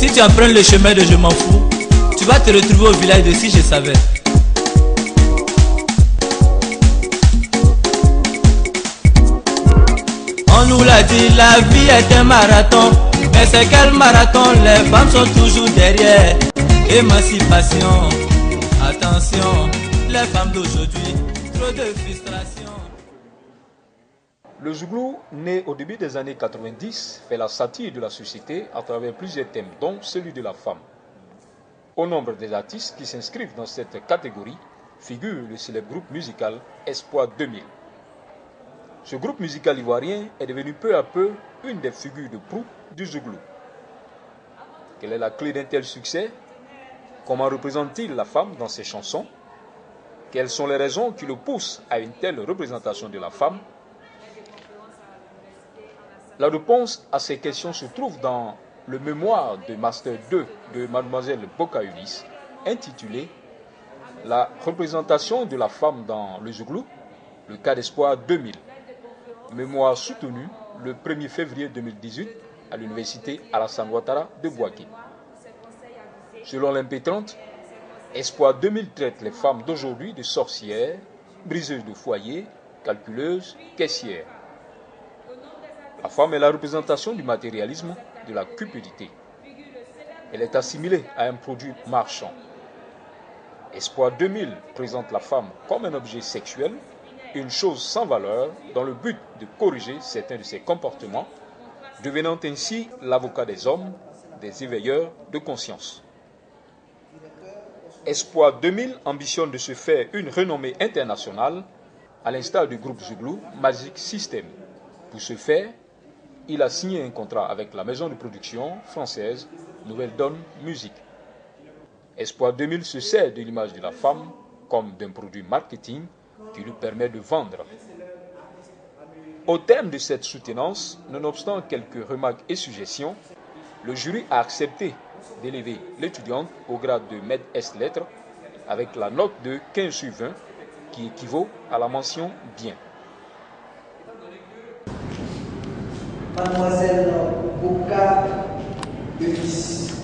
Si tu empruntes le chemin de je m'en fous, tu vas te retrouver au village de Si je savais. On nous l'a dit, la vie est un marathon. Mais c'est quel marathon? Les femmes sont toujours derrière. Émancipation, attention, les femmes d'aujourd'hui, trop de frustration. Le Zouglou, né au début des années 90, fait la satire de la société à travers plusieurs thèmes, dont celui de la femme. Au nombre des artistes qui s'inscrivent dans cette catégorie figure le célèbre groupe musical Espoir 2000. Ce groupe musical ivoirien est devenu peu à peu une des figures de proue du Zouglou. Quelle est la clé d'un tel succès? Comment représente-t-il la femme dans ses chansons? Quelles sont les raisons qui le poussent à une telle représentation de la femme? La réponse à ces questions se trouve dans le mémoire de Master 2 de Mademoiselle Boka Eunice, intitulé « La représentation de la femme dans le Zouglou, le cas d'Espoir 2000 », mémoire soutenue le 1er février 2018 à l'université Alassane Ouattara de Bouaké. Selon l'MP30, Espoir 2000 traite les femmes d'aujourd'hui de sorcières, briseuses de foyer, calculeuses, caissières. La femme est la représentation du matérialisme, de la cupidité. Elle est assimilée à un produit marchand. Espoir 2000 présente la femme comme un objet sexuel, une chose sans valeur, dans le but de corriger certains de ses comportements, devenant ainsi l'avocat des hommes, des éveilleurs de conscience. Espoir 2000 ambitionne de se faire une renommée internationale, à l'instar du groupe Zouglou Magic System. Pour ce faire, il a signé un contrat avec la maison de production française Nouvelle Donne Musique. Espoir 2000 se sert de l'image de la femme comme d'un produit marketing qui lui permet de vendre. Au terme de cette soutenance, nonobstant quelques remarques et suggestions, le jury a accepté d'élever l'étudiante au grade de Maître S Lettres avec la note de 15 sur 20 qui équivaut à la mention bien. Mademoiselle Boka Eunice,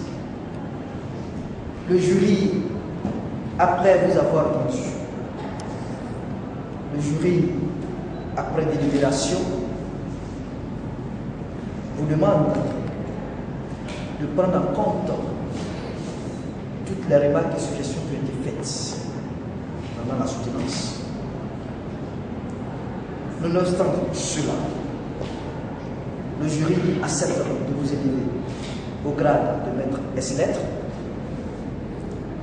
le jury, après vous avoir entendu, le jury, après délibération, vous demande de prendre en compte toutes les remarques et suggestions qui ont été faites pendant la soutenance. Nonobstant cela, le jury accepte de vous élever au grade de maître S lettres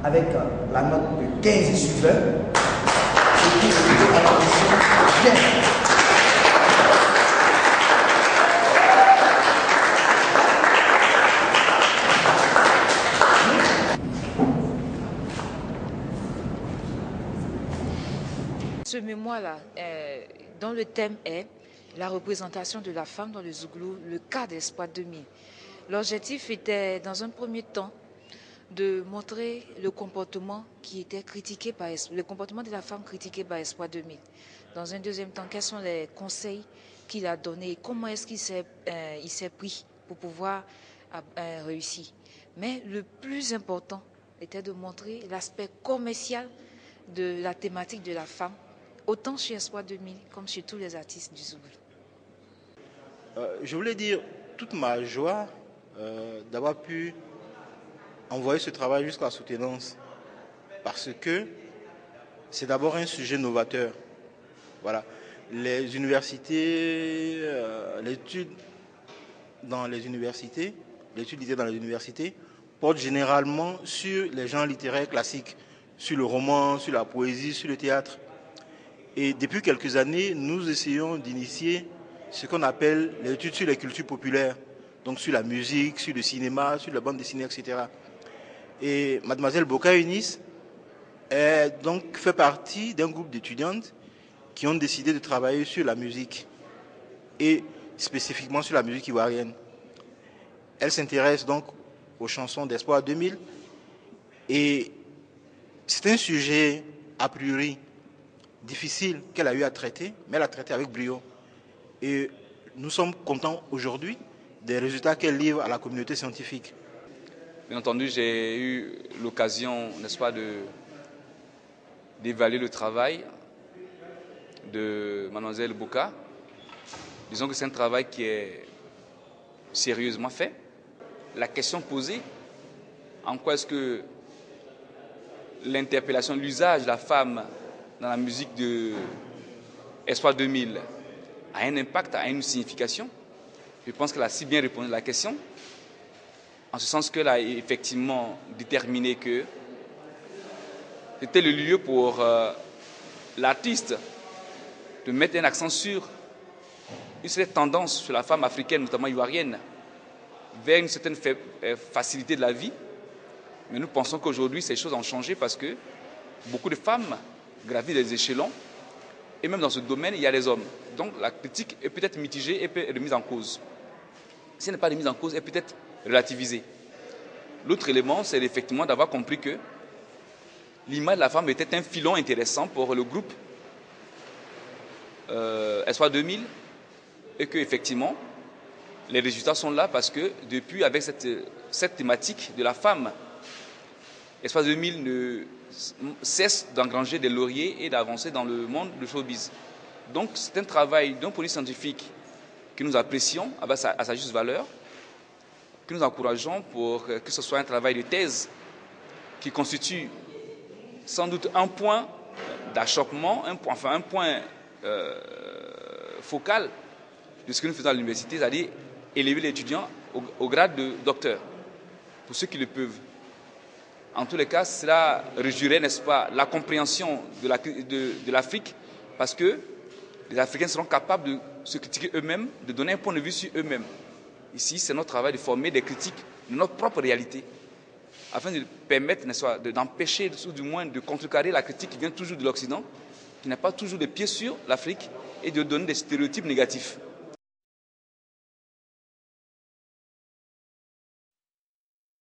avec la note de 15 sur 20, ce qui est à la mention bien. Ce mémoire-là, dont le thème est la représentation de la femme dans le Zouglou, le cas d'Espoir 2000. L'objectif était, dans un premier temps, de montrer le comportement qui était critiqué par le comportement de la femme critiqué par Espoir 2000. Dans un deuxième temps, quels sont les conseils qu'il a donnés, comment est-ce qu'il s'est pris pour pouvoir réussir. Mais le plus important était de montrer l'aspect commercial de la thématique de la femme, autant chez Espoir 2000 comme chez tous les artistes du Zouglou. Je voulais dire toute ma joie d'avoir pu envoyer ce travail jusqu'à la soutenance parce que c'est d'abord un sujet novateur. Voilà. Les universités, l'étude dans les universités, l'étude littéraire dans les universités porte généralement sur les genres littéraires classiques, sur le roman, sur la poésie, sur le théâtre. Et depuis quelques années, nous essayons d'initier ce qu'on appelle l'étude sur les cultures populaires, donc sur la musique, sur le cinéma, sur la bande dessinée, etc. Et Mademoiselle Boka Eunice donc fait partie d'un groupe d'étudiantes qui ont décidé de travailler sur la musique et spécifiquement sur la musique ivoirienne. Elle s'intéresse donc aux chansons d'Espoir 2000 et c'est un sujet a priori difficile qu'elle a eu à traiter, mais elle a traité avec brio. Et nous sommes contents aujourd'hui des résultats qu'elle livre à la communauté scientifique. Bien entendu, j'ai eu l'occasion, n'est-ce pas, d'évaluer le travail de Mademoiselle Boka. Disons que c'est un travail qui est sérieusement fait. La question posée, en quoi est-ce que l'interpellation, l'usage de la femme dans la musique de Espoir 2000 a un impact, a une signification. Je pense qu'elle a si bien répondu à la question, en ce sens qu'elle a effectivement déterminé que c'était le lieu pour l'artiste de mettre un accent sur une certaine tendance sur la femme africaine, notamment ivoirienne, vers une certaine facilité de la vie. Mais nous pensons qu'aujourd'hui, ces choses ont changé parce que beaucoup de femmes gravitent les échelons et même dans ce domaine, il y a les hommes. Donc la critique est peut-être mitigée et peut être remise en cause. Si elle n'est pas remise en cause, elle peut être relativisée. L'autre élément, c'est effectivement d'avoir compris que l'image de la femme était un filon intéressant pour le groupe Espoir 2000 et qu'effectivement, les résultats sont là parce que depuis, avec cette thématique de la femme, Espoir 2000 ne cesse d'engranger des lauriers et d'avancer dans le monde du showbiz. Donc c'est un travail d'un point de vue scientifique que nous apprécions à sa juste valeur, que nous encourageons pour que ce soit un travail de thèse qui constitue sans doute un point d'achoppement, un point focal de ce que nous faisons à l'université, c'est-à-dire élever l'étudiant au grade de docteur, pour ceux qui le peuvent. En tous les cas, cela réjouirait, n'est-ce pas, la compréhension de l'Afrique, parce que les Africains seront capables de se critiquer eux-mêmes, de donner un point de vue sur eux-mêmes. Ici, c'est notre travail de former des critiques de notre propre réalité, afin de permettre, n'est-ce pas, d'empêcher, ou du moins de contrecarrer la critique qui vient toujours de l'Occident, qui n'a pas toujours les pieds sur l'Afrique, et de donner des stéréotypes négatifs.